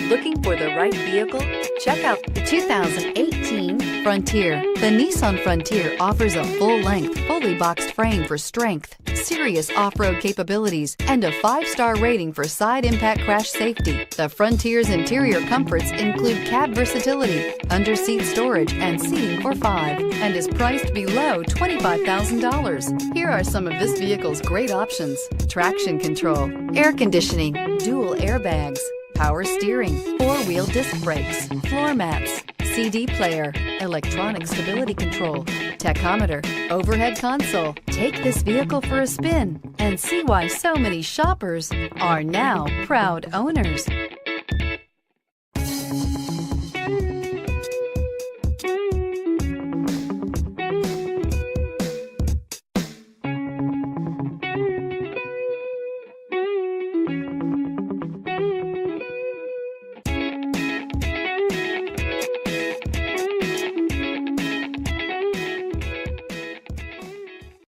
Looking for the right vehicle? Check out the 2018 Frontier. The Nissan Frontier offers a full-length, fully boxed frame for strength, serious off-road capabilities, and a 5-star rating for side impact crash safety. The Frontier's interior comforts include cab versatility, under-seat storage, and seating for 5, and is priced below $25,000. Here are some of this vehicle's great options: traction control, air conditioning, dual airbags, power steering, 4-wheel disc brakes, floor mats, CD player, electronic stability control, tachometer, overhead console. Take this vehicle for a spin and see why so many shoppers are now proud owners.